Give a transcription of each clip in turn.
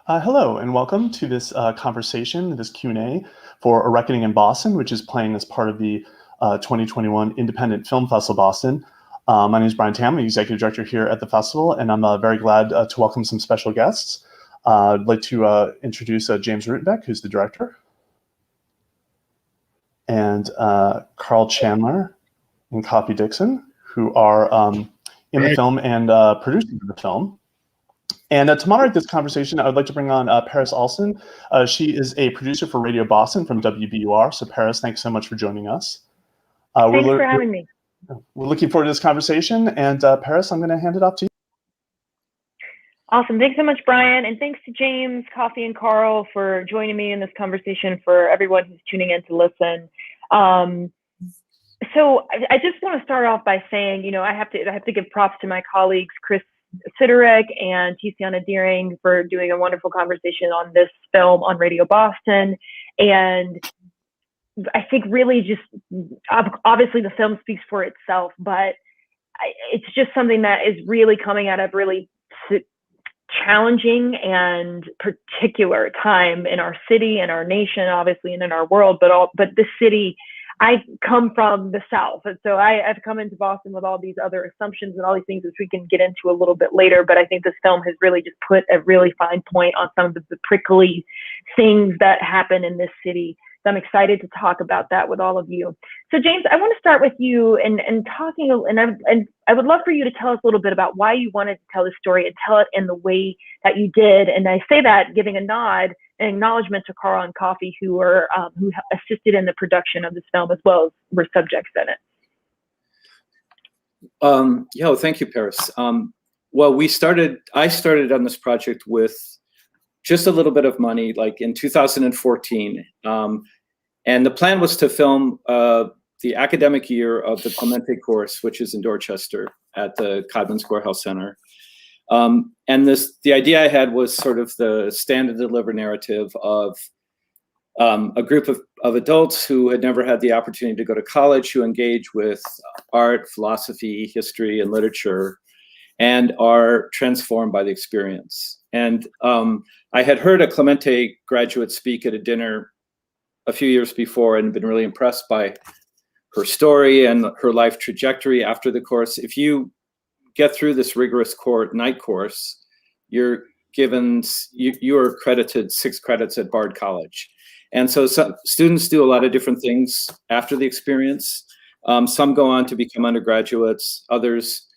Hello and welcome to this conversation, this Q&A for A Reckoning in Boston, which is playing as part of the 2021 Independent Film Festival Boston. My name is Brian Tam, I'm the Executive Director here at the festival, and I'm very glad to welcome some special guests. I'd like to introduce James Rutenbeck, who's the director, and Carl Chandler and Kafi Dixon, who are in the film and producing the film. And to moderate this conversation, I would like to bring on Paris Alston. She is a producer for Radio Boston from WBUR. So Paris, thanks so much for joining us. Thanks for having me. We're looking forward to this conversation. And Paris, I'm going to hand it off to you. Awesome. Thanks so much, Brian. And thanks to James, Kafi, and Carl for joining me in this conversation, for everyone who's tuning in to listen. So I just want to start off by saying, you know, I have to give props to my colleagues, Chris Siderick and Tiziana Deering, for doing a wonderful conversation on this film on Radio Boston. And I think really just, obviously the film speaks for itself, but it's just something that is really coming out of really challenging and particular time in our city and our nation, obviously, and in our world, but this city, I come from the South, and so I've come into Boston with all these other assumptions and all these things which we can get into a little bit later, but I think this film has really just put a really fine point on some of the prickly things that happen in this city. So I'm excited to talk about that with all of you. So James, I want to start with you and I would love for you to tell us a little bit about why you wanted to tell this story and tell it in the way that you did. And I say that giving a nod and acknowledgement to Carl and Kafi, who assisted in the production of this film as well as were subjects in it. Yeah, well, thank you, Paris. Well, I started on this project with just a little bit of money, like in 2014. And the plan was to film the academic year of the Clemente course, which is in Dorchester at the Codman Square Health Center. And the idea I had was sort of the stand and deliver narrative of a group of adults who had never had the opportunity to go to college, who engage with art, philosophy, history, and literature, and are transformed by the experience. And I had heard a Clemente graduate speak at a dinner a few years before and been really impressed by her story and her life trajectory after the course. If you get through this rigorous night course, you're credited 6 credits at Bard College. And so some students do a lot of different things after the experience. Some go on to become undergraduates. Others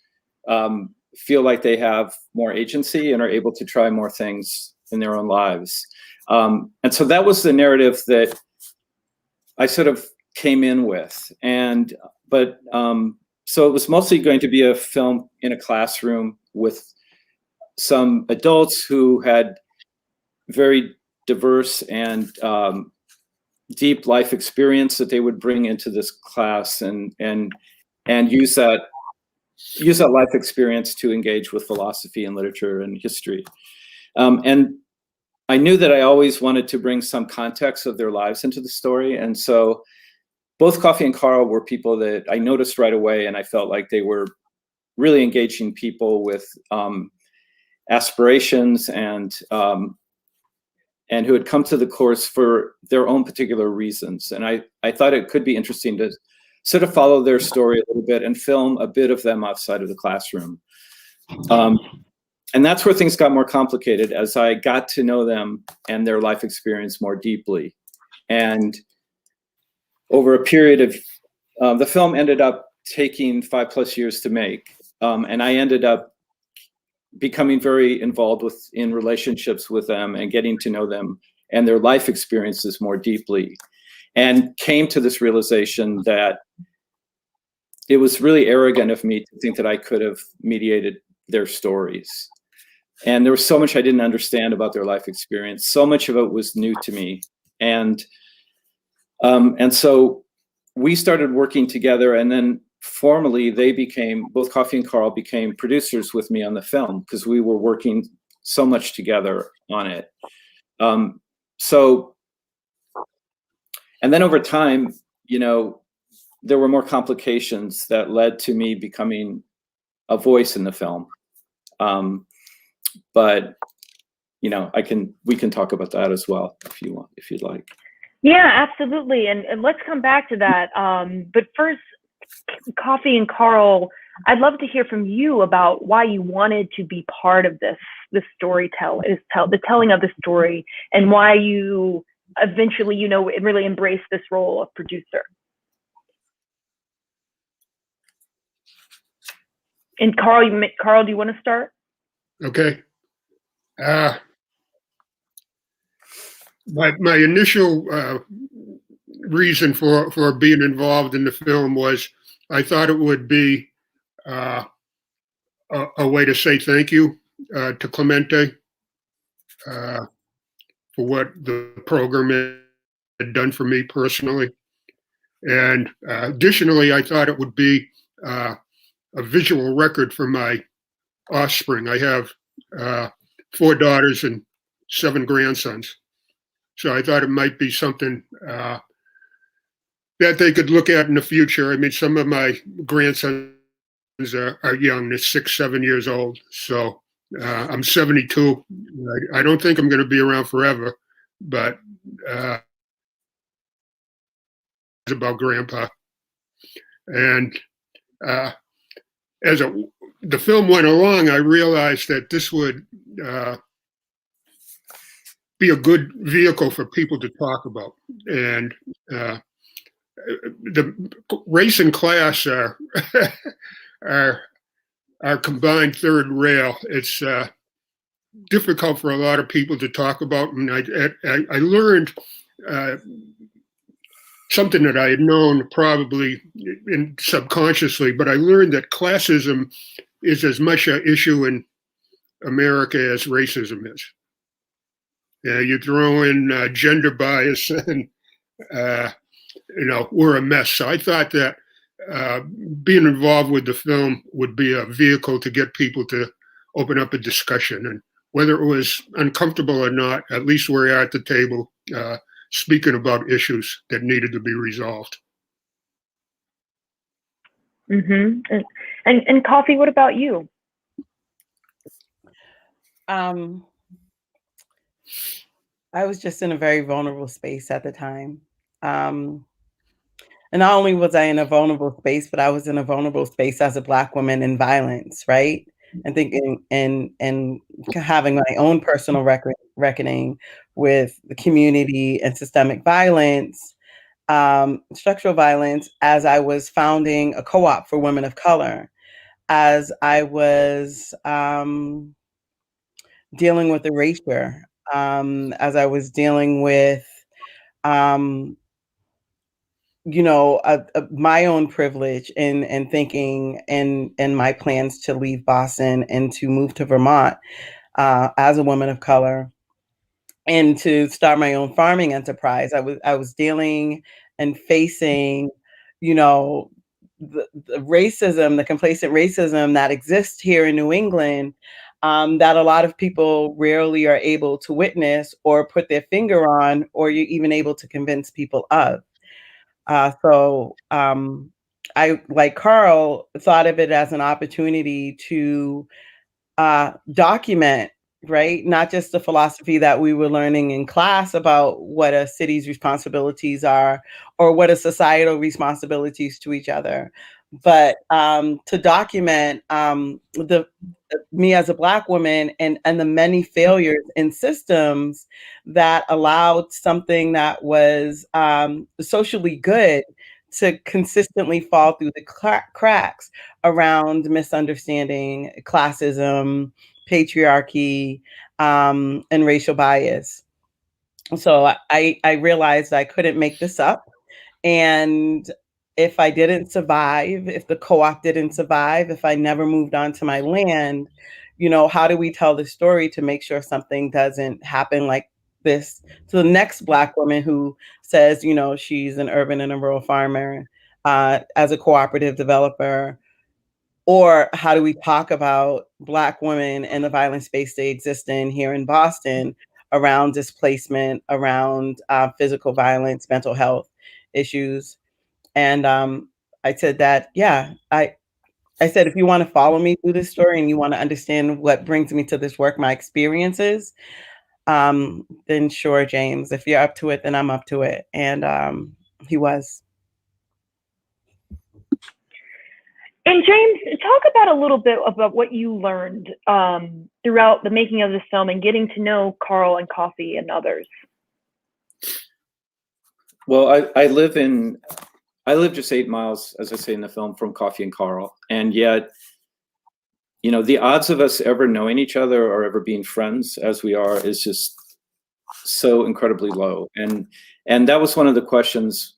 feel like they have more agency and are able to try more things in their own lives. And so that was the narrative that I sort of came in with. So it was mostly going to be a film in a classroom with some adults who had very diverse and deep life experience that they would bring into this class and use that life experience to engage with philosophy and literature and history. And I knew that I always wanted to bring some context of their lives into the story. And so both Kafi and Carl were people that I noticed right away, and I felt like they were really engaging people with aspirations and who had come to the course for their own particular reasons. And I thought it could be interesting to sort of follow their story a little bit and film a bit of them outside of the classroom. And that's where things got more complicated as I got to know them and their life experience more deeply. And over a period of, the film ended up taking 5+ years to make. And I ended up becoming very involved in relationships with them and getting to know them and their life experiences more deeply, and came to this realization that it was really arrogant of me to think that I could have mediated their stories. And there was so much I didn't understand about their life experience. So much of it was new to me. And so we started working together, and then formally both Kafi and Carl became producers with me on the film because we were working so much together on it. And then over time, you know, there were more complications that led to me becoming a voice in the film. But we can talk about that as well if you want, if you'd like. Yeah, absolutely. And let's come back to that. But first, Kafi and Carl, I'd love to hear from you about why you wanted to be part of this the telling of the story, and why you eventually, really embraced this role of producer. And Carl, do you want to start? Okay. My initial reason for being involved in the film was I thought it would be a way to say thank you to Clemente for what the program had done for me personally. And additionally, I thought it would be a visual record for my offspring. I have 4 daughters and 7 grandsons. So I thought it might be something that they could look at in the future. I mean, some of my grandsons are young, they're 6, 7 years old. So I'm 72. I don't think I'm going to be around forever, but it's about Grandpa. And as the film went along, I realized that this would be a good vehicle for people to talk about. And the race and class are combined third rail. It's difficult for a lot of people to talk about. And I learned something that I had known probably subconsciously, but I learned that classism is as much an issue in America as racism is. You throw in gender bias and, we're a mess. So I thought that being involved with the film would be a vehicle to get people to open up a discussion. And whether it was uncomfortable or not, at least we're at the table speaking about issues that needed to be resolved. Mm-hmm. And Kafi, what about you? I was just in a very vulnerable space at the time. And not only was I in a vulnerable space, but I was in a vulnerable space as a Black woman in violence, right? And thinking and having my own personal reckoning with the community and systemic violence, structural violence, as I was founding a co-op for women of color, as I was dealing with erasure, as I was dealing with, my own privilege and thinking and my plans to leave Boston and to move to Vermont as a woman of color and to start my own farming enterprise. I was dealing and facing, the racism, the complacent racism that exists here in New England, that a lot of people rarely are able to witness or put their finger on, or you're even able to convince people of. So I, like Carl, thought of it as an opportunity to document, right? Not just the philosophy that we were learning in class about what a city's responsibilities are or what are societal responsibilities to each other, but to document me as a Black woman and the many failures in systems that allowed something that was socially good to consistently fall through the cracks around misunderstanding, classism, patriarchy, and racial bias. So I realized I couldn't make this up. And if I didn't survive, if the co-op didn't survive, if I never moved on to my land, how do we tell the story to make sure something doesn't happen like this to the next Black woman who says, she's an urban and a rural farmer as a cooperative developer? Or how do we talk about Black women and the violent space they exist in here in Boston around displacement, around physical violence, mental health issues? And I said that, I said, if you want to follow me through this story and you want to understand what brings me to this work, my experiences, then sure, James, if you're up to it, then I'm up to it. And he was. And James, talk about a little bit about what you learned throughout the making of this film and getting to know Carl and Kafi and others. Well, I live just 8 miles, as I say in the film, from Kafi and Carl, and yet, you know, the odds of us ever knowing each other or ever being friends as we are is just so incredibly low. And that was one of the questions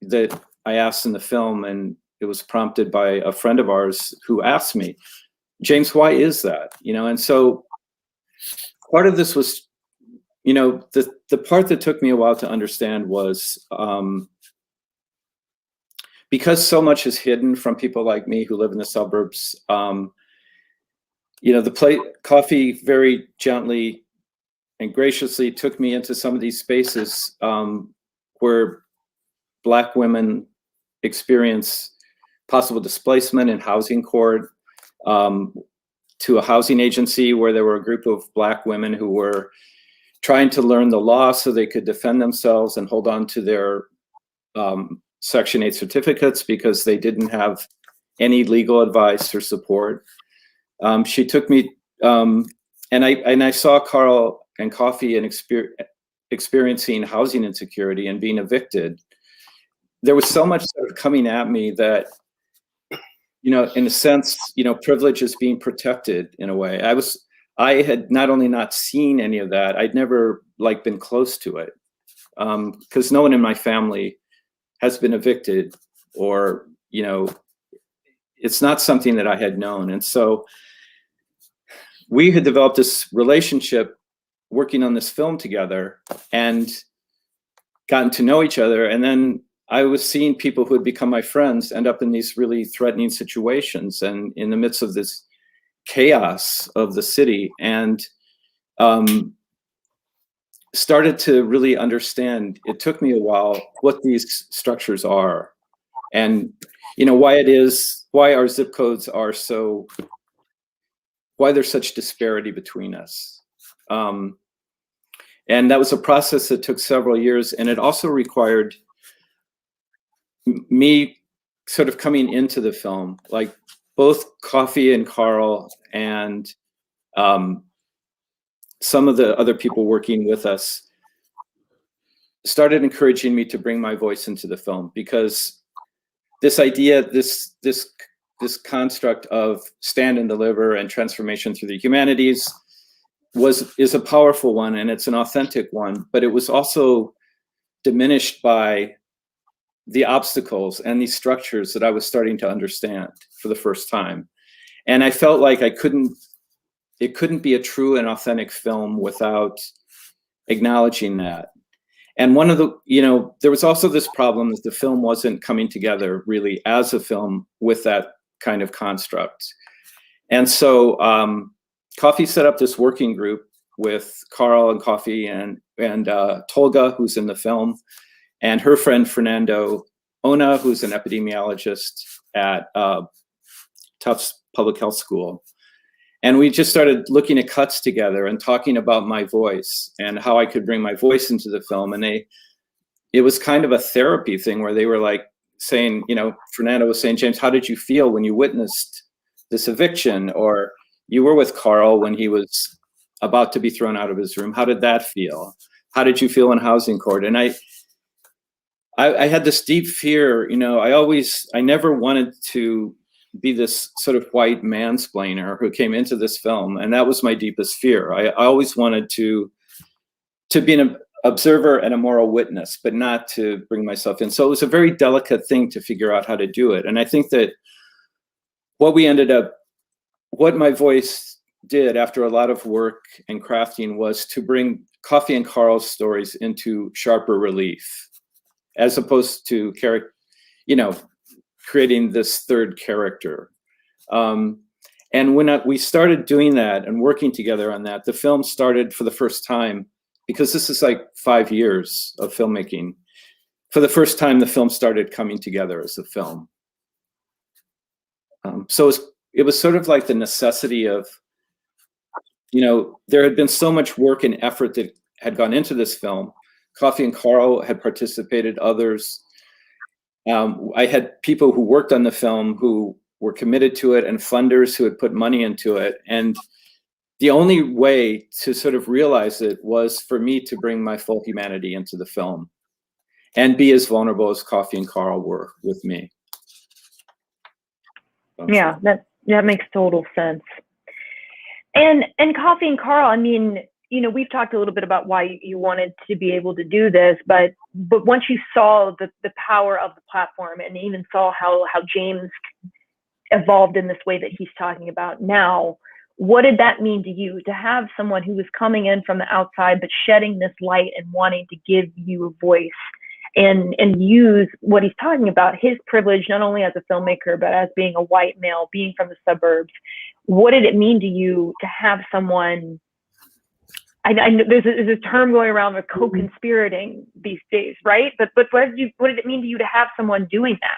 that I asked in the film, and it was prompted by a friend of ours who asked me, James, why is that? You know, and so part of this was, you know, the part that took me a while to understand was because so much is hidden from people like me who live in the suburbs. You know, Kafi very gently and graciously took me into some of these spaces where Black women experience possible displacement in housing court, to a housing agency where there were a group of Black women who were trying to learn the law so they could defend themselves and hold on to their Section 8 certificates because they didn't have any legal advice or support. She took me, and I saw Carl and Kafi and experiencing housing insecurity and being evicted. There was so much sort of coming at me that, you know, in a sense, you know, privilege is being protected in a way. I had not only not seen any of that, I'd never like been close to it, because no one in my family has been evicted, or, you know, it's not something that I had known. And so we had developed this relationship working on this film together and gotten to know each other. And then I was seeing people who had become my friends end up in these really threatening situations and in the midst of this chaos of the city, and started to really understand, it took me a while, what these structures are, and, you know, why our zip codes are so, why there's such disparity between us. And that was a process that took several years, and it also required me sort of coming into the film, like both Kafi and Carl and some of the other people working with us started encouraging me to bring my voice into the film, because this idea, this construct of stand and deliver and transformation through the humanities is a powerful one, and it's an authentic one, but it was also diminished by the obstacles and these structures that I was starting to understand for the first time. And I felt like it couldn't be a true and authentic film without acknowledging that. And one of the, you know, there was also this problem that the film wasn't coming together really as a film with that kind of construct. And so Kafi set up this working group with Carl and Kafi and Tolga, who's in the film, and her friend Fernando Ona, who's an epidemiologist at Tufts Public Health School. And we just started looking at cuts together and talking about my voice and how I could bring my voice into the film. And it was kind of a therapy thing where they were like saying, you know, Fernando was saying, James, how did you feel when you witnessed this eviction? Or you were with Carl when he was about to be thrown out of his room. How did that feel? How did you feel in housing court? And I had this deep fear, you know, I never wanted to be this sort of white mansplainer who came into this film. And that was my deepest fear. I always wanted to be an observer and a moral witness, but not to bring myself in. So it was a very delicate thing to figure out how to do it. And I think that what my voice did after a lot of work and crafting was to bring Kafi and Carl's stories into sharper relief, as opposed to creating this third character. And when we started doing that and working together on that, the film started for the first time, because this is like 5 years of filmmaking. For the first time, the film started coming together as a film. So it was sort of like the necessity of there had been so much work and effort that had gone into this film. Kafi and Carl had participated, others. I had people who worked on the film who were committed to it and funders who had put money into it. And the only way to sort of realize it was for me to bring my full humanity into the film and be as vulnerable as Kafi and Carl were with me. Yeah, that makes total sense. And Kafi and Carl, I mean, we've talked a little bit about why you wanted to be able to do this, but once you saw the power of the platform and even saw how James evolved in this way that he's talking about now, what did that mean to you to have someone who was coming in from the outside but shedding this light and wanting to give you a voice and use what he's talking about, his privilege, not only as a filmmaker, but as being a white male, being from the suburbs? What did it mean to you to have someone, I know there's a term going around with co-conspirating these days, right? But what did it mean to you to have someone doing that?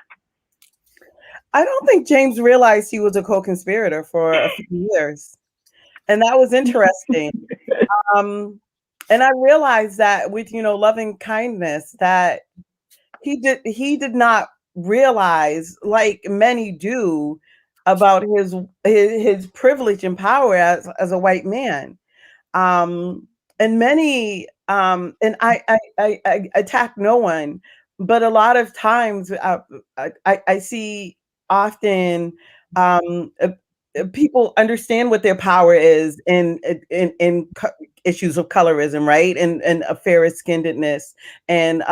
I don't think James realized he was a co-conspirator for a few years. And that was interesting. And I realized that with, loving kindness, that he did not realize, like many do, about his privilege and power as a white man. And many, and I attack no one, but a lot of times I see often people understand what their power is in issues of colorism, right? And a fairer skinnedness and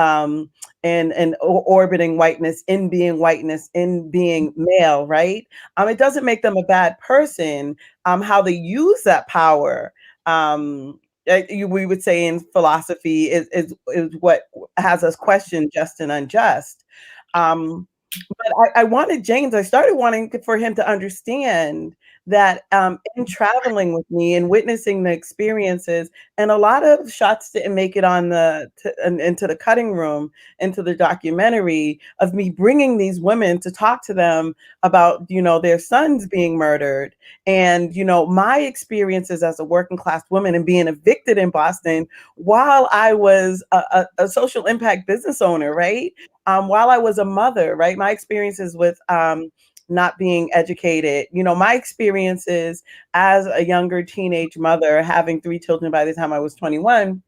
orbiting whiteness, in being whiteness, in being male, right? It doesn't make them a bad person. How they use that power, we would say in philosophy, is what has us question just and unjust. But I started wanting for him to understand that in traveling with me and witnessing the experiences, and a lot of shots didn't make it on into the cutting room, into the documentary, of me bringing these women to talk to them about, their sons being murdered, and, my experiences as a working class woman and being evicted in Boston while I was a social impact business owner, right? While I was a mother, right? My experiences with not being educated, my experiences as a younger teenage mother, having 3 children by the time I was 21,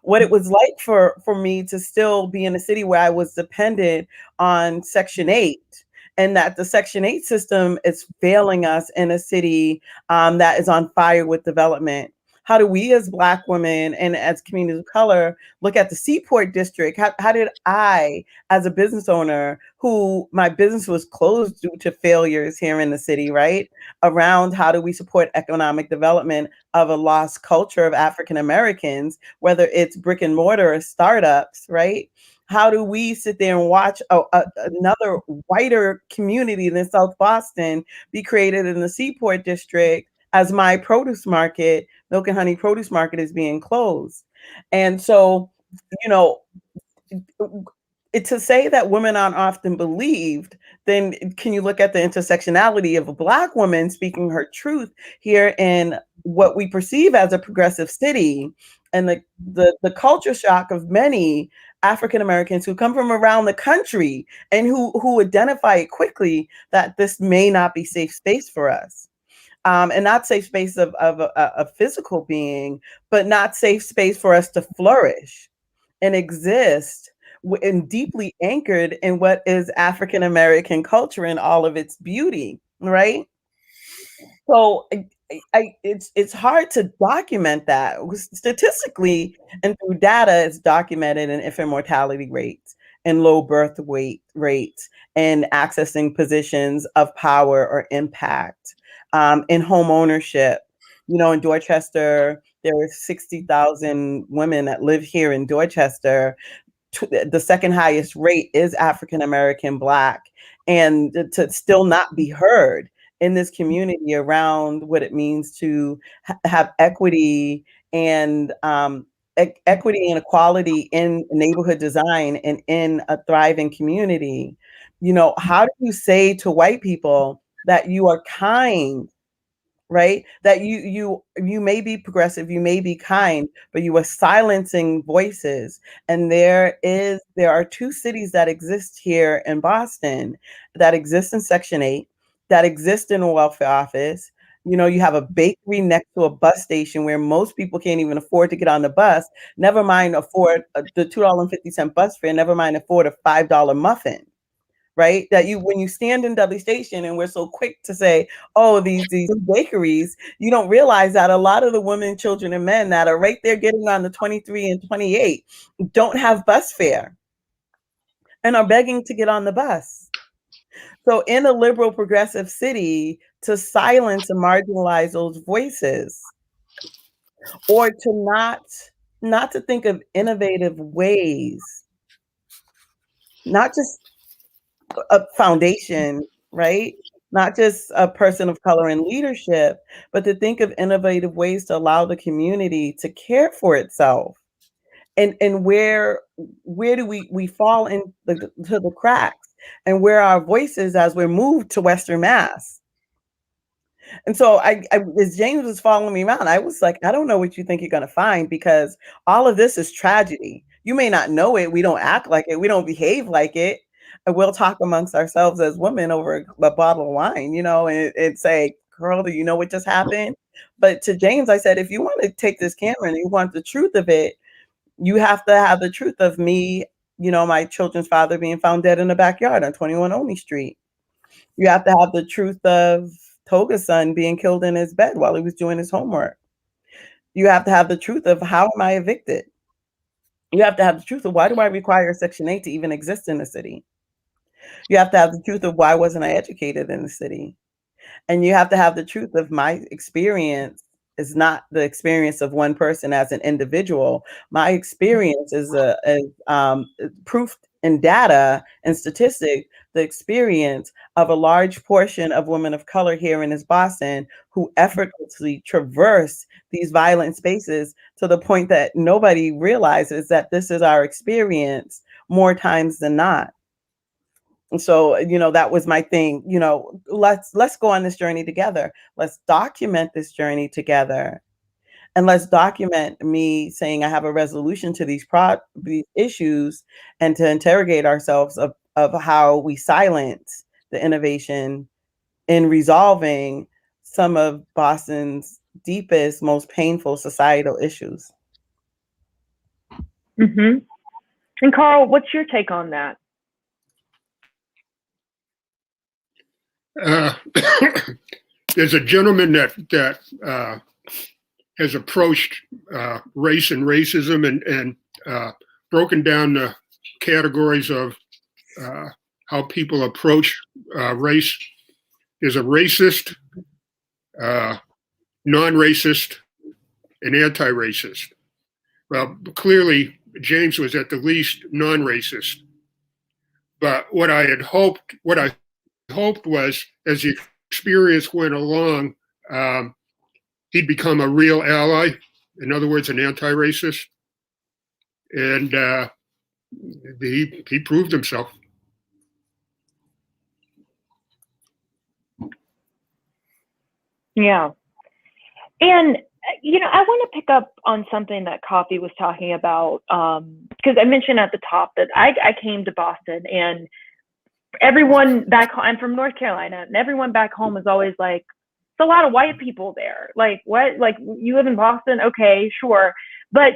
what it was like for me to still be in a city where I was dependent on Section 8. And that the Section 8 system is failing us in a city that is on fire with development. How do we as Black women and as communities of color look at the Seaport District? How did I, as a business owner, who my business was closed due to failures here in the city, right? Around how do we support economic development of a lost culture of African Americans, whether it's brick and mortar or startups, right? How do we sit there and watch another whiter community than South Boston be created in the Seaport District as my produce market, Milk and Honey Produce Market, is being closed? And so, to say that women aren't often believed, then can you look at the intersectionality of a Black woman speaking her truth here in what we perceive as a progressive city, and the culture shock of many African Americans who come from around the country and who identify quickly that this may not be safe space for us. And not safe space of a physical being, but not safe space for us to flourish and exist and deeply anchored in what is African American culture in all of its beauty, right? So it's hard to document that statistically, and through data. It's documented in infant mortality rates and low birth weight rates and accessing positions of power or impact. In home ownership, in Dorchester, there are 60,000 women that live here in Dorchester. The second highest rate is African American Black, and to still not be heard in this community around what it means to have equity and equity and equality in neighborhood design and in a thriving community. How do you say to white people that you are kind right? That you may be progressive, you may be kind, but you are silencing voices. And there are two cities that exist here in Boston, that exist in Section 8, that exist in a welfare office. You know, you have a bakery next to a bus station where most people can't even afford to get on the bus, never mind afford the $2.50 bus fare, never mind afford a $5 muffin. Right? That when you stand in Dudley Station, and we're so quick to say, oh, these bakeries, you don't realize that a lot of the women, children, and men that are right there getting on the 23 and 28 don't have bus fare and are begging to get on the bus. So in a liberal progressive city, to silence and marginalize those voices, or to not to think of innovative ways, not just a foundation, right? Not just a person of color in leadership, but to think of innovative ways to allow the community to care for itself. And where do we fall to the cracks, and where our voices as we're moved to Western Mass. And so I as James was following me around, I was like, I don't know what you think you're going to find, because all of this is tragedy. You may not know it. We don't act like it. We don't behave like it. And we'll talk amongst ourselves as women over a bottle of wine, you know, and say, girl, do you know what just happened? But to James, I said, if you want to take this camera and you want the truth of it, you have to have the truth of me, you know, my children's father being found dead in the backyard on 21 Olney Street. You have to have the truth of Toga's son being killed in his bed while he was doing his homework. You have to have the truth of, how am I evicted? You have to have the truth of, why do I require Section 8 to even exist in the city? You have to have the truth of, why wasn't I educated in the city? And you have to have the truth of, my experience is not the experience of one person as an individual. My experience is proof in data and statistic, the experience of a large portion of women of color here in Boston who effortlessly traverse these violent spaces, to the point that nobody realizes that this is our experience more times than not. And so, you know, that was my thing. You know, let's go on this journey together. Let's document this journey together. And let's document me saying I have a resolution to these issues, and to interrogate ourselves of how we silence the innovation in resolving some of Boston's deepest, most painful societal issues. Mm-hmm. And Carl, what's your take on that? There's a gentleman that has approached race and racism and broken down the categories of how people approach race. There's a racist, non-racist, and anti-racist. Well, clearly James was at the least non-racist. But what I hoped was, as the experience went along, he'd become a real ally. In other words, an anti-racist. And he proved himself. Yeah. And, you know, I want to pick up on something that Kafi was talking about, because I mentioned at the top that I came to Boston, and everyone back home, I'm from North Carolina, and everyone back home is always like, it's a lot of white people there. Like, what? Like, you live in Boston? Okay, sure. But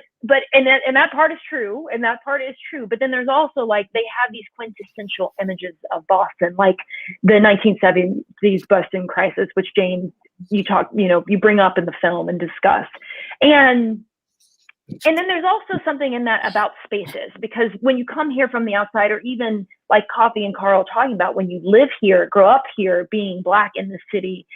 and that part is true, and that part is true. But then there's also, like, they have these quintessential images of Boston, like the 1970s Boston crisis, which James, you bring up in the film and discuss. And then there's also something in that about spaces, because when you come here from the outside, or even like Kafi and Carl talking about, when you live here, grow up here, being Black in the city,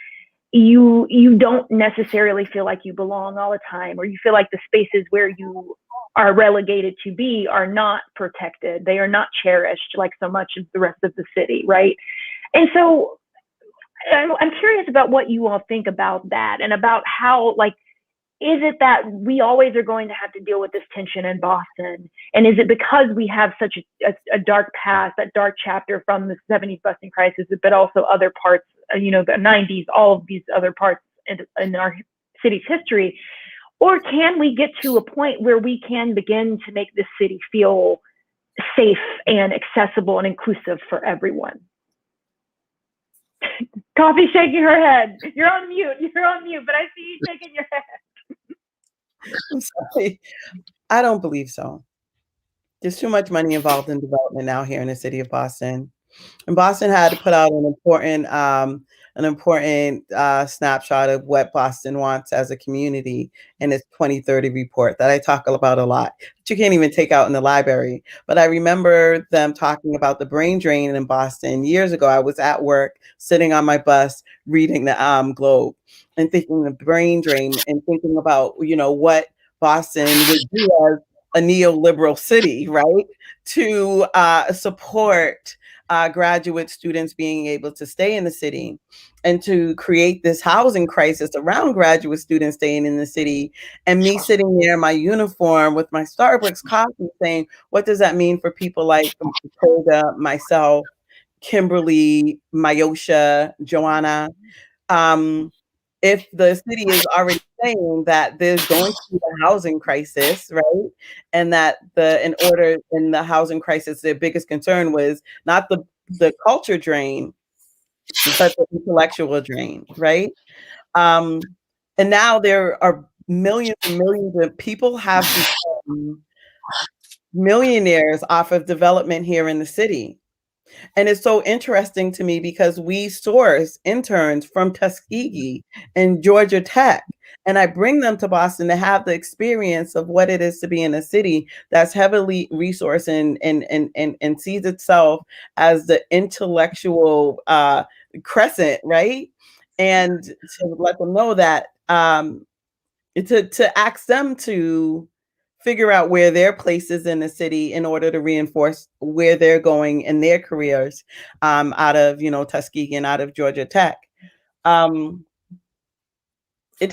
you don't necessarily feel like you belong all the time, or you feel like the spaces where you are relegated to be are not protected. They are not cherished like so much of the rest of the city, right? And so I'm curious about what you all think about that, and about how, like, is it that we always are going to have to deal with this tension in Boston? And is it because we have such a dark past, that dark chapter from the 70s Boston crisis, but also other parts, the 90s, all of these other parts in our city's history? Or can we get to a point where we can begin to make this city feel safe and accessible and inclusive for everyone? Kafi shaking her head. You're on mute, but I see you shaking your head. I'm sorry. I don't believe so. There's too much money involved in development now here in the city of Boston. And Boston had to put out an important snapshot of what Boston wants as a community in its 2030 report that I talk about a lot, that you can't even take out in the library. But I remember them talking about the brain drain in Boston years ago. I was at work, sitting on my bus, reading the Globe, and thinking the brain drain and thinking about, what Boston would do as a neoliberal city, right? To support graduate students being able to stay in the city, and to create this housing crisis around graduate students staying in the city, and me sitting there in my uniform with my Starbucks coffee saying, what does that mean for people like Matilda, myself, Kimberly, Myosha, Joanna? If the city is already saying that there's going to be a housing crisis, right? And that in the housing crisis, their biggest concern was not the culture drain, but the intellectual drain, right? And now there are millions and millions of people have become millionaires off of development here in the city. And it's so interesting to me because we source interns from Tuskegee and Georgia Tech, and I bring them to Boston to have the experience of what it is to be in a city that's heavily resourced and sees itself as the intellectual crescent, right? And to let them know that to ask them to figure out where their place is in the city in order to reinforce where they're going in their careers, out of, Tuskegee and out of Georgia Tech. It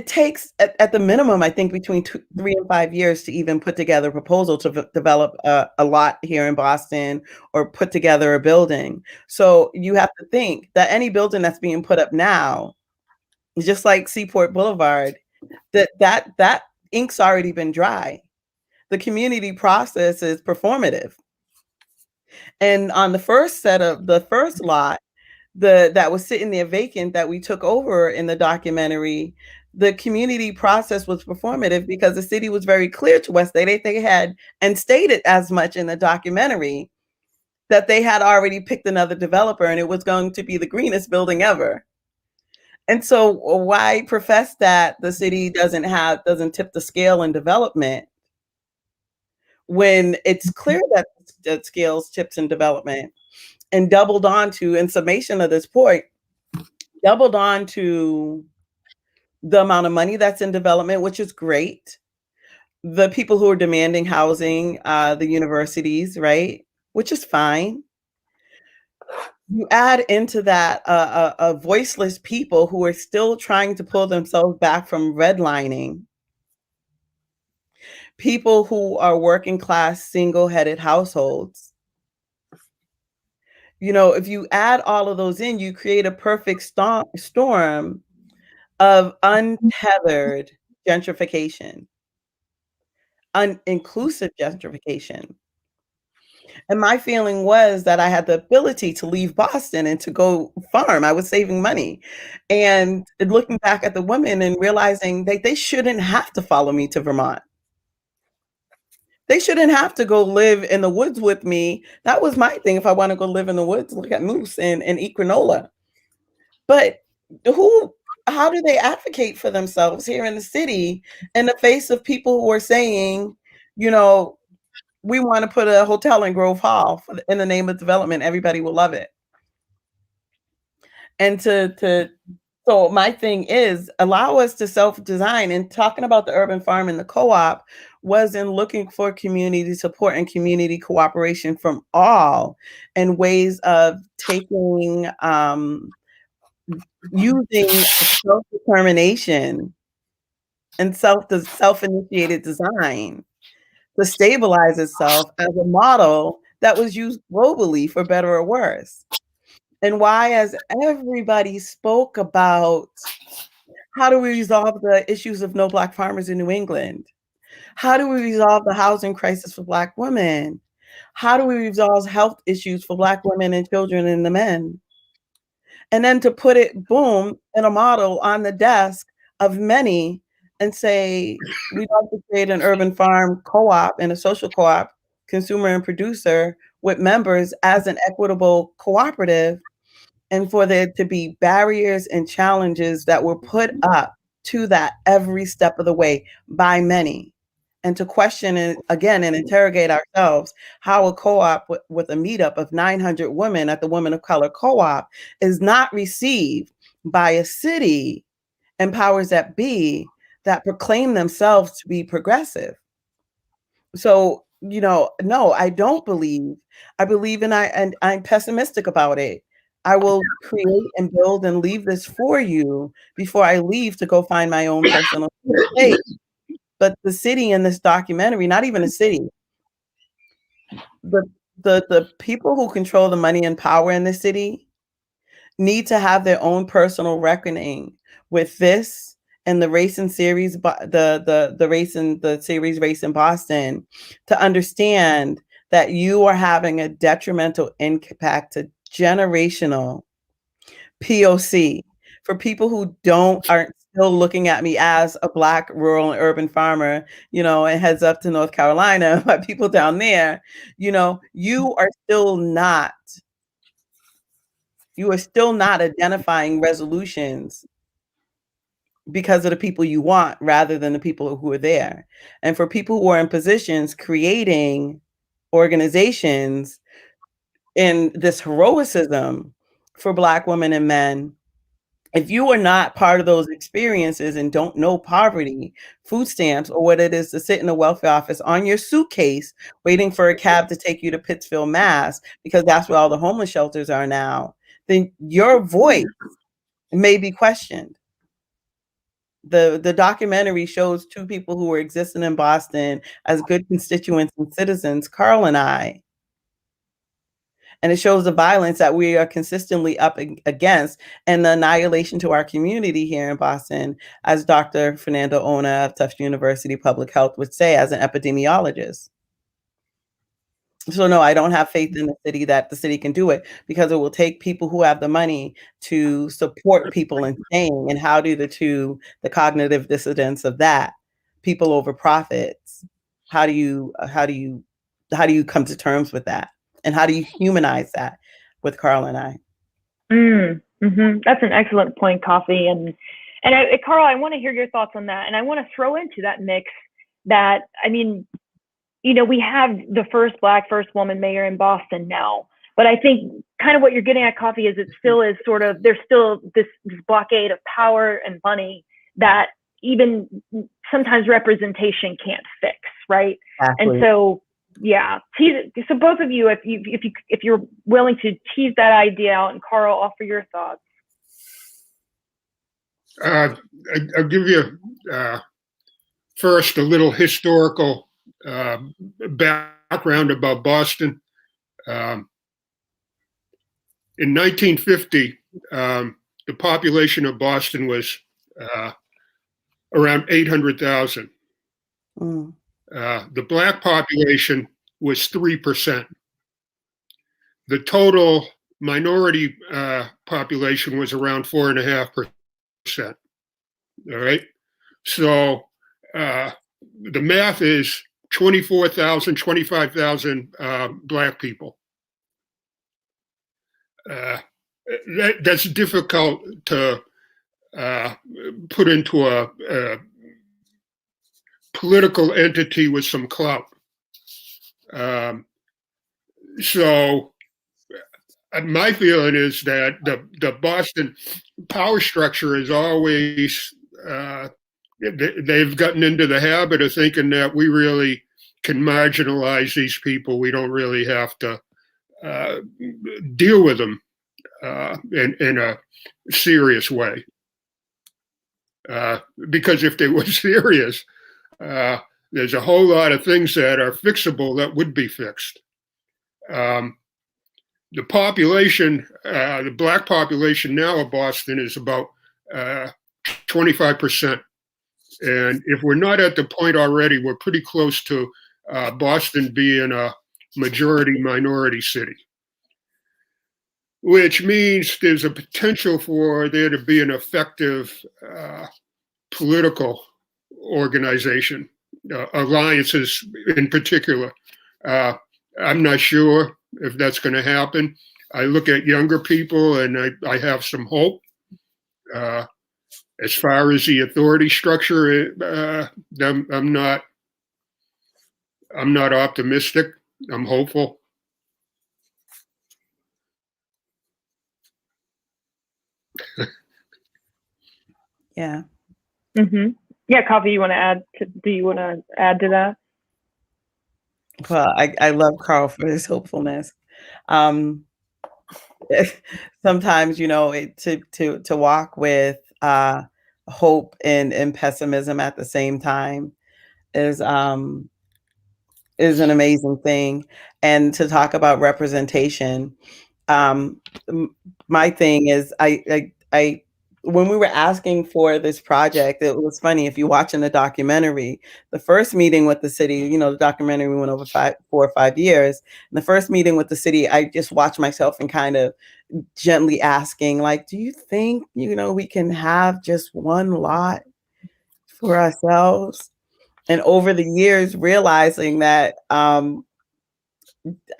takes at the minimum, I think, between 3 and 5 years to even put together a proposal to develop a lot here in Boston or put together a building. So you have to think that any building that's being put up now, just like Seaport Boulevard, that ink's already been dry. The community process is performative. And on the first lot, that was sitting there vacant that we took over in the documentary, the community process was performative because the city was very clear to us that they had, and stated as much in the documentary, that they had already picked another developer and it was going to be the greenest building ever. And so why profess that the city doesn't tip the scale in development when it's clear that scales tips in development? And doubled on to, in summation of this point, doubled on to the amount of money that's in development, which is great. The people who are demanding housing, the universities, right? Which is fine. You add into that a voiceless people who are still trying to pull themselves back from redlining. People who are working class, single-headed households. If you add all of those in, you create a perfect storm of untethered gentrification, uninclusive gentrification. And my feeling was that I had the ability to leave Boston and to go farm. I was saving money. And looking back at the women and realizing that they shouldn't have to follow me to Vermont. They shouldn't have to go live in the woods with me. That was my thing. If I want to go live in the woods, look at moose and eat granola. But how do they advocate for themselves here in the city in the face of people who are saying, we want to put a hotel in Grove Hall in the name of development. Everybody will love it. And so my thing is, allow us to self-design. And talking about the urban farm and the co-op was in looking for community support and community cooperation from all, and ways of taking, using self-determination and self-initiated design to stabilize itself as a model that was used globally, for better or worse. And why, as everybody spoke about how do we resolve the issues of no Black farmers in New England? How do we resolve the housing crisis for Black women? How do we resolve health issues for Black women and children and the men? And then to put it, boom, in a model on the desk of many and say, we'd like to create an urban farm co-op and a social co-op, consumer and producer, with members as an equitable cooperative, and for there to be barriers and challenges that were put up to that every step of the way by many. And to question it again and interrogate ourselves how a co-op with a meetup of 900 women at the Women of Color Co-op is not received by a city and powers that be that proclaim themselves to be progressive. So, no, I don't believe. I believe and I'm pessimistic about it. I will create and build and leave this for you before I leave to go find my own personal space. But the city in this documentary, not even a city, the people who control the money and power in the city need to have their own personal reckoning with this and the race and series, the race and the series Race in Boston, to understand that you are having a detrimental impact to generational POC for people who aren't still looking at me as a Black rural and urban farmer, and heads up to North Carolina, my people down there, you are still not identifying resolutions because of the people you want rather than the people who are there. And for people who are in positions creating organizations in this heroicism for Black women and men, if you are not part of those experiences and don't know poverty, food stamps, or what it is to sit in a welfare office on your suitcase waiting for a cab to take you to Pittsfield, Mass, because that's where all the homeless shelters are now, then your voice may be questioned. The documentary shows two people who were existing in Boston as good constituents and citizens, Carl and I. And it shows the violence that we are consistently up against and the annihilation to our community here in Boston, as Dr. Fernando Ona of Tufts University Public Health would say, as an epidemiologist. So no, I don't have faith in the city that the city can do it, because it will take people who have the money to support people in staying. And how do the cognitive dissonance of that, people over profits, how do you come to terms with that? And how do you humanize that with Carl and I? That's an excellent point, Kafi. And Carl, I want to hear your thoughts on that. And I want to throw into that mix that, we have the first Black, first woman mayor in Boston now. But I think kind of what you're getting at, Kafi, is it still is sort of, there's still this blockade of power and money that even sometimes representation can't fix, right? Exactly. And so, yeah. So both of you, if you're willing to tease that idea out, and Carl, offer your thoughts. I'll give you first a little historical background about Boston. In 1950, the population of Boston was around 800,000. The Black population was 3%. The total minority population was around 4.5%. All right. So the math is 24,000, 25,000 Black people. That's difficult to put into a political entity with some clout. So my feeling is that the Boston power structure is always, they've gotten into the habit of thinking that we really can marginalize these people. We don't really have to deal with them in a serious way. Because if they were serious, there's a whole lot of things that are fixable that would be fixed. the population, the Black population now of Boston is about 25%. And if we're not at the point already, we're pretty close to Boston being a majority minority city, which means there's a potential for there to be an effective political organization, alliances in particular. I'm not sure if that's going to happen. I look at younger people and I have some hope. As far as the authority structure, I'm not optimistic. I'm hopeful. Yeah. Mm-hmm. Yeah, Kafi, do you want to add to that? Well, I love Carl for his hopefulness. Sometimes, to walk with hope and pessimism at the same time is an amazing thing. And to talk about representation, my thing is I when we were asking for this project, it was funny. If you're watching the documentary, the first meeting with the city, the documentary went over 4 or 5 years. And the first meeting with the city, I just watched myself and kind of gently asking, like, do you think, we can have just one lot for ourselves? And over the years, realizing that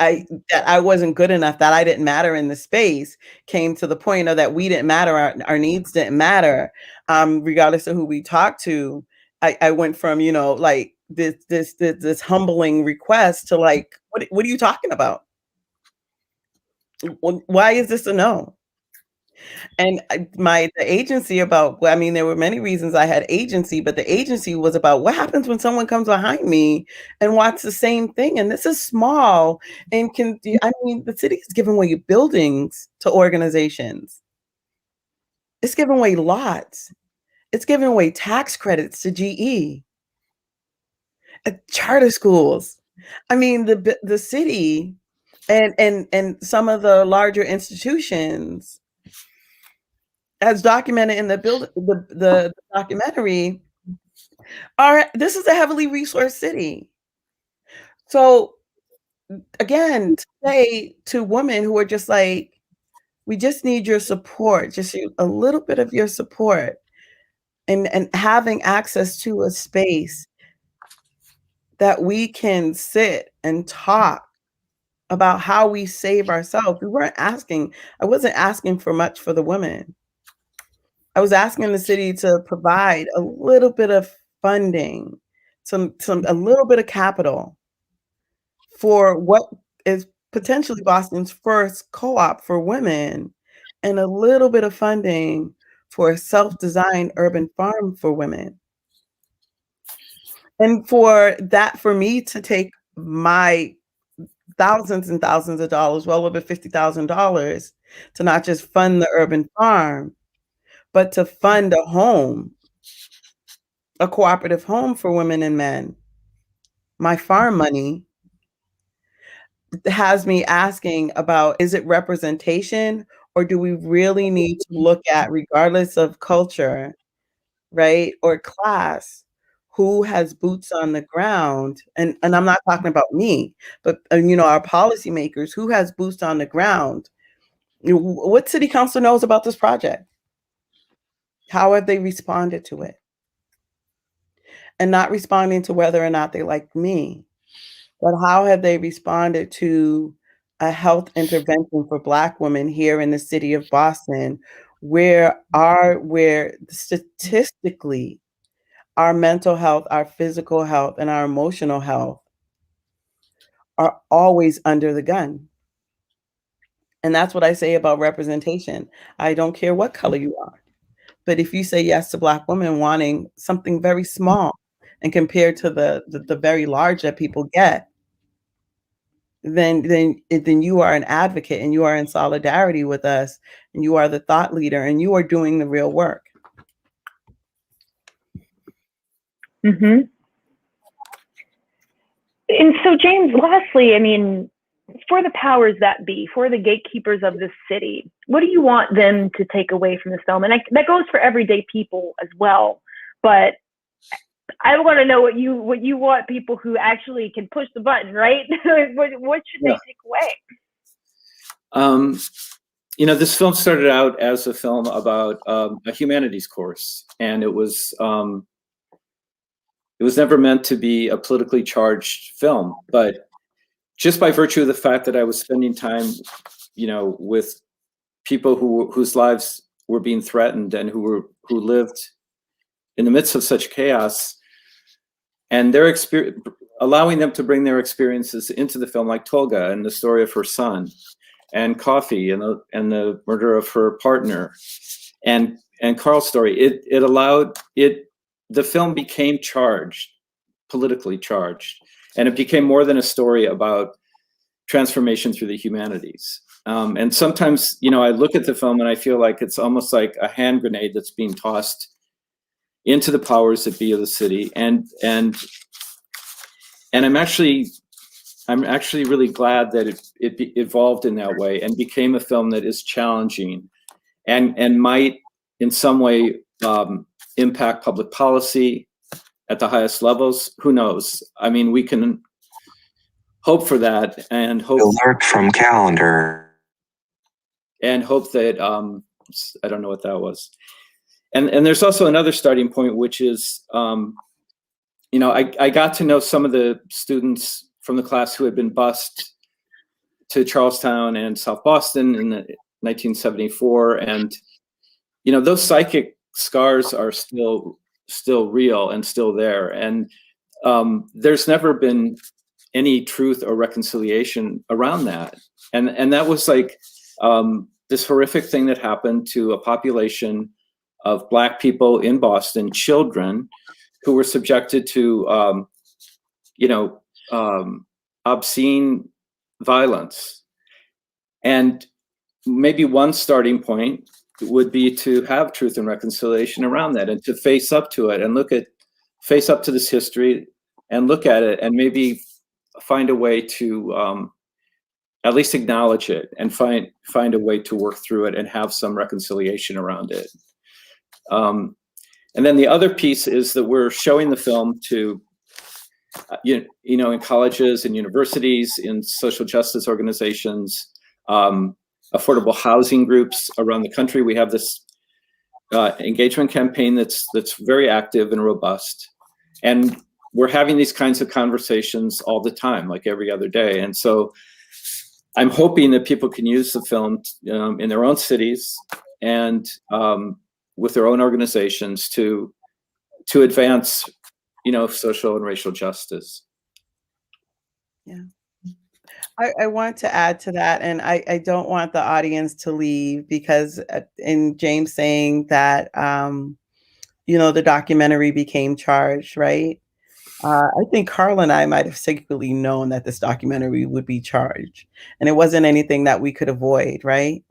I wasn't good enough, that I didn't matter in the space, came to the point of that we didn't matter, our needs didn't matter, regardless of who we talked to. I went from, like this humbling request to like, what are you talking about? Why is this a no? And the agency there were many reasons I had agency, but the agency was about what happens when someone comes behind me and wants the same thing. And this is small and the city is giving away buildings to organizations. It's giving away lots. It's giving away tax credits to GE, charter schools. The city and some of the larger institutions, as documented in the documentary, this is a heavily resourced city. So again, to say to women who are just like, we just need your support, just a little bit of your support, and having access to a space that we can sit and talk about how we save ourselves. I wasn't asking for much for the women. I was asking the city to provide a little bit of funding, a little bit of capital for what is potentially Boston's first co-op for women, and a little bit of funding for a self-designed urban farm for women. And for me to take my thousands and thousands of dollars, well over $50,000, to not just fund the urban farm, but to fund a cooperative home for women and men. My farm money has me asking about, is it representation, or do we really need to look at, regardless of culture, right, or class, who has boots on the ground? And I'm not talking about me, but our policymakers, who has boots on the ground? What city council knows about this project? How have they responded to it? And not responding to whether or not they like me, but how have they responded to a health intervention for Black women here in the city of Boston, where statistically our mental health, our physical health, and our emotional health are always under the gun? And that's what I say about representation. I don't care what color you are, but if you say yes to Black women wanting something very small, and compared to the very large that people get, then you are an advocate, and you are in solidarity with us, and you are the thought leader, and you are doing the real work. Mm-hmm. And so, James, lastly, for the powers that be, for the gatekeepers of this city, what do you want them to take away from this film? And that goes for everyday people as well. But I want to know what you want people who actually can push the button, right? What should they take away? This film started out as a film about a humanities course, and it was never meant to be a politically charged film. But just by virtue of the fact that I was spending time, with people whose lives were being threatened and who lived in the midst of such chaos, and their experience, allowing them to bring their experiences into the film, like Tolga and the story of her son, and Kafi and the murder of her partner, and Carl's story. It allowed the film became politically charged, and it became more than a story about transformation through the humanities. And sometimes, I look at the film and I feel like it's almost like a hand grenade that's being tossed into the powers that be of the city, and I'm actually really glad that it evolved in that way and became a film that is challenging and might in some way impact public policy at the highest levels. Who knows? I mean, we can hope for that and hope. Alert from calendar. And hope that I don't know what that was. And there's also another starting point, which is, I got to know some of the students from the class who had been bused to Charlestown and South Boston in 1974. And, those psychic scars are still real and still there. And there's never been any truth or reconciliation around that. And that was like this horrific thing that happened to a population of Black people in Boston, children who were subjected to, obscene violence. And maybe one starting point would be to have truth and reconciliation around that, and to face up to it and face up to this history and look at it and maybe find a way to at least acknowledge it and find a way to work through it and have some reconciliation around it. And then the other piece is that we're showing the film to, in colleges and universities, in social justice organizations, affordable housing groups around the country. We have this engagement campaign that's very active and robust. And we're having these kinds of conversations all the time, like every other day. And so I'm hoping that people can use the film in their own cities and with their own organizations to advance, social and racial justice. Yeah. I want to add to that, and I don't want the audience to leave, because in James saying that, the documentary became charged, right? I think Carl and I might have secretly known that this documentary would be charged, and it wasn't anything that we could avoid, right?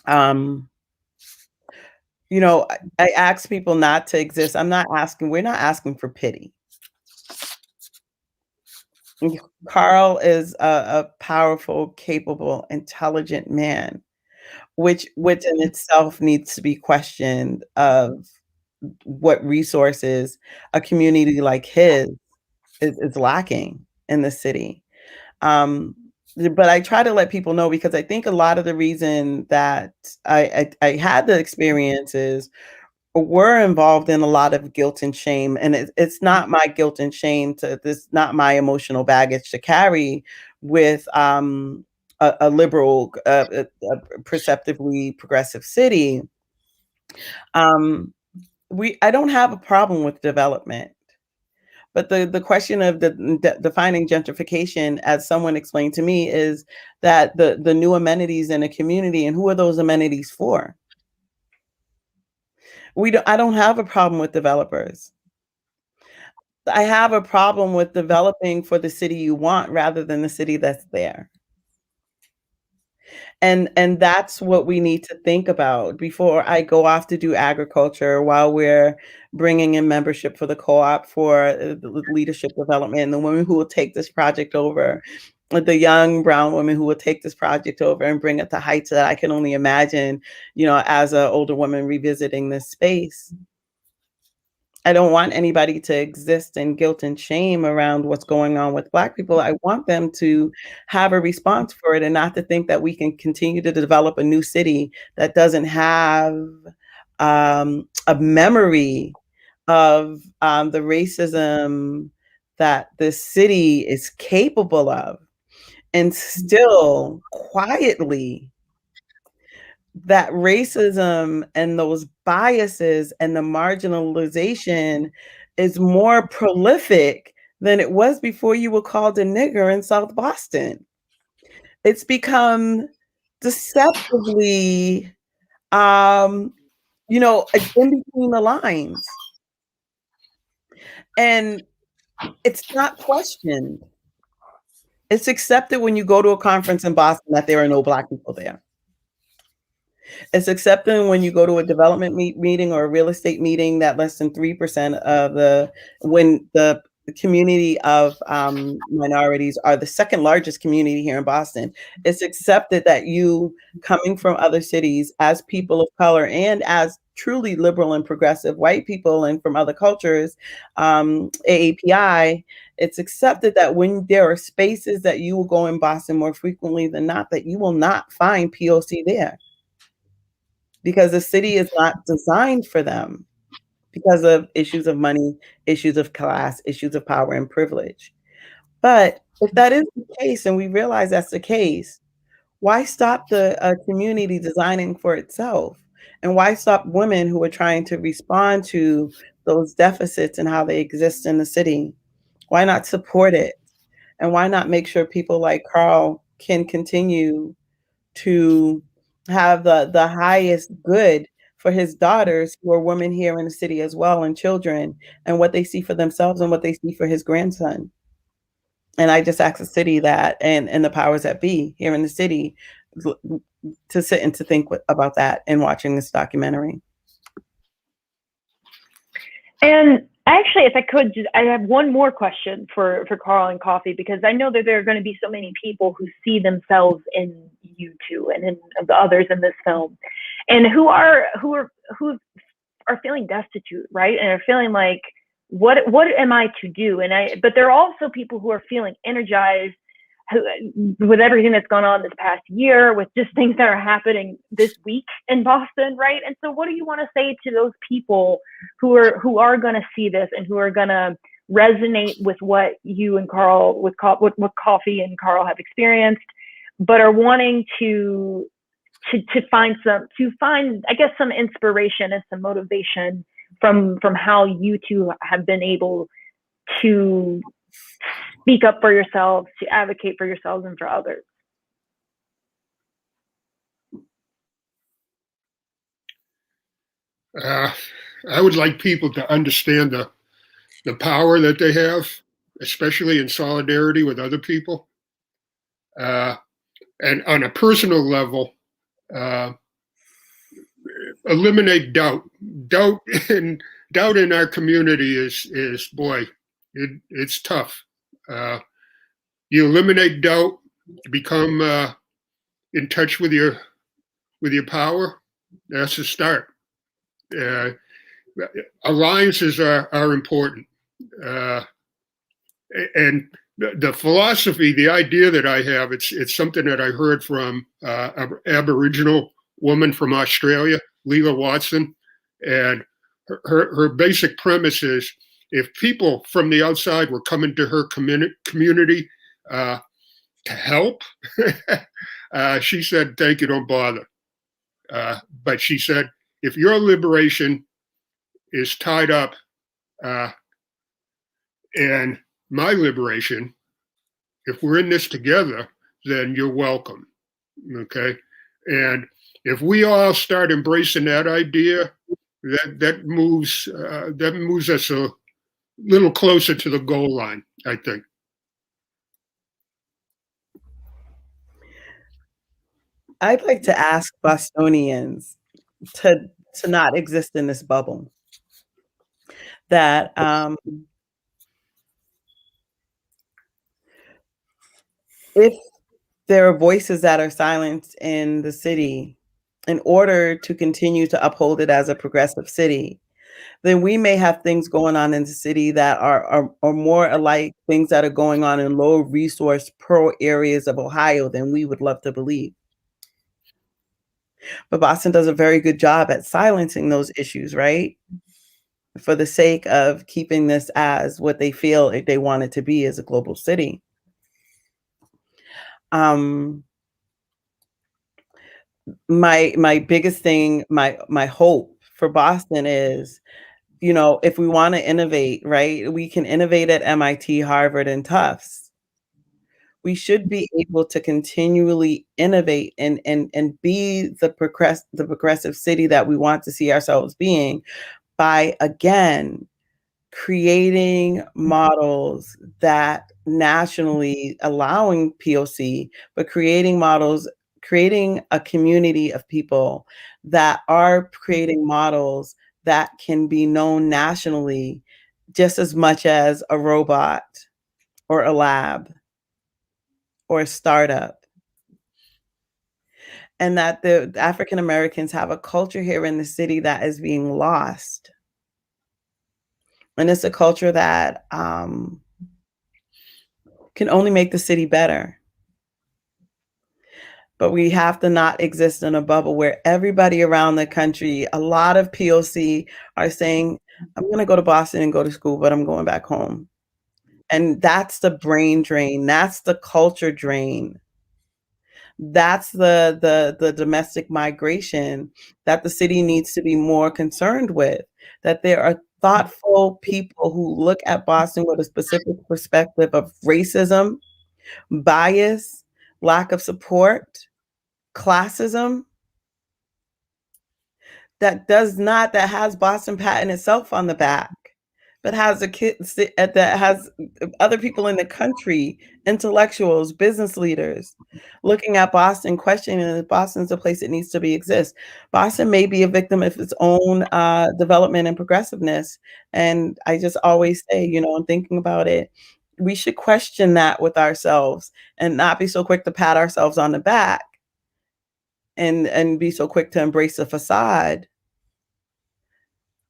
I ask people not to exist. We're not asking for pity. Carl is a powerful, capable, intelligent man, which in itself needs to be questioned of what resources a community like his is lacking in the city. But I try to let people know, because I think a lot of the reason that I had the experiences were involved in a lot of guilt and shame. And it's not my guilt and shame this not my emotional baggage to carry with a liberal, a perceptively progressive city. I don't have a problem with development. But the question of defining gentrification, as someone explained to me, is that the new amenities in a community, and who are those amenities for? I don't have a problem with developers. I have a problem with developing for the city you want rather than the city that's there. And that's what we need to think about before I go off to do agriculture, while we're bringing in membership for the co-op for the leadership development and the women who will take this project over. the young brown woman who will take this project over and bring it to heights that I can only imagine, as an older woman revisiting this space. I don't want anybody to exist in guilt and shame around what's going on with Black people. I want them to have a response for it and not to think that we can continue to develop a new city that doesn't have a memory of the racism that this city is capable of, and still quietly that racism and those biases and the marginalization is more prolific than it was before you were called a nigger in South Boston. It's become deceptively, in between the lines. And it's not questioned. It's accepted when you go to a conference in Boston that there are no Black people there. It's accepted when you go to a development meeting or a real estate meeting that less than 3% of when the community of minorities are the second largest community here in Boston. It's accepted that you, coming from other cities as people of color and as truly liberal and progressive white people and from other cultures, AAPI, it's accepted that when there are spaces that you will go in Boston more frequently than not, that you will not find POC there. Because the city is not designed for them because of issues of money, issues of class, issues of power and privilege. But if that is the case, and we realize that's the case, why stop the community designing for itself? And why stop women who are trying to respond to those deficits and how they exist in the city? Why not support it? And why not make sure people like Carl can continue to have the highest good for his daughters, who are women here in the city as well, and children, and what they see for themselves and what they see for his grandson. And I just ask the city that, and the powers that be here in the city, to sit and to think about that in watching this documentary. And actually, if I could, I have one more question for Carl and Kafi, because I know that there are going to be so many people who see themselves in you two and in the others in this film, and who are feeling destitute, right? And are feeling like, what am I to do? But there are also people who are feeling energized with everything that's gone on this past year, with just things that are happening this week in Boston, right? And so what do you want to say to those people who are going to see this and who are going to resonate with what you and Carl, what Kafi and Carl have experienced, but are wanting to find I guess some inspiration and some motivation from how you two have been able to speak up for yourselves, to advocate for yourselves and for others? I would like people to understand the power that they have, especially in solidarity with other people. And on a personal level, eliminate doubt. Doubt in our community is boy, it's tough. You eliminate doubt, become in touch with your power. That's the start. Alliances are important, and the philosophy, the idea that I have, it's something that I heard from an Aboriginal woman from Australia, Leela Watson, and her basic premise is, if people from the outside were coming to her community to help, she said, "Thank you, don't bother." But she said, if your liberation is tied up in my liberation, if we're in this together, then you're welcome. Okay? And if we all start embracing that idea, that moves us a little closer to the goal line, I think. I'd like to ask Bostonians to not exist in this bubble. That if there are voices that are silenced in the city in order to continue to uphold it as a progressive city, then we may have things going on in the city that are more alike things that are going on in low resource poor areas of Ohio than we would love to believe. But Boston does a very good job at silencing those issues, right? For the sake of keeping this as what they feel they want it to be as a global city. My biggest thing, my hope for Boston is, you know, if we want to innovate, right, we can innovate at MIT, Harvard, and Tufts. We should be able to continually innovate and be the progressive city that we want to see ourselves being by, again, creating models that nationally allowing POC, but creating models, creating a community of people that are creating models that can be known nationally just as much as a robot or a lab or a startup. And that the African Americans have a culture here in the city that is being lost. And it's a culture that can only make the city better. But we have to not exist in a bubble where everybody around the country, a lot of POC are saying, I'm going to go to Boston and go to school, but I'm going back home. And that's the brain drain. That's the culture drain. That's the domestic migration that the city needs to be more concerned with, that there are thoughtful people who look at Boston with a specific perspective of racism, bias, lack of support, classism, that has Boston Pat itself on the back, but has a kid that has other people in the country, intellectuals, business leaders, looking at Boston, questioning if Boston's a place it needs to exist. Boston may be a victim of its own development and progressiveness. And I just always say, you know, I'm thinking about it, we should question that with ourselves and not be so quick to pat ourselves on the back and be so quick to embrace the facade.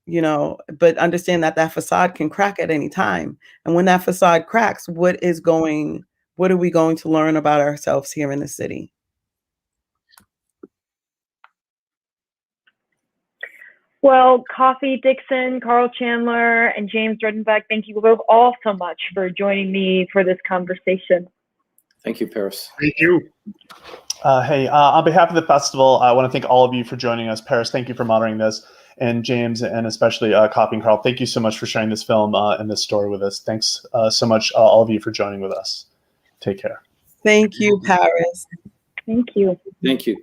You know, but understand that that facade can crack at any time. And when that facade cracks, what are we going to learn about ourselves here in the city? Well, Kafi Dixon, Carl Chandler, and James Rutenbeck, thank you both all so much for joining me for this conversation. Thank you, Paris. Thank you. Hey, on behalf of the festival, I want to thank all of you for joining us. Paris, thank you for moderating this. And James, and especially Kafi and Carl, thank you so much for sharing this film and this story with us. Thanks so much, all of you, for joining with us. Take care. Thank you, Paris. Thank you. Thank you.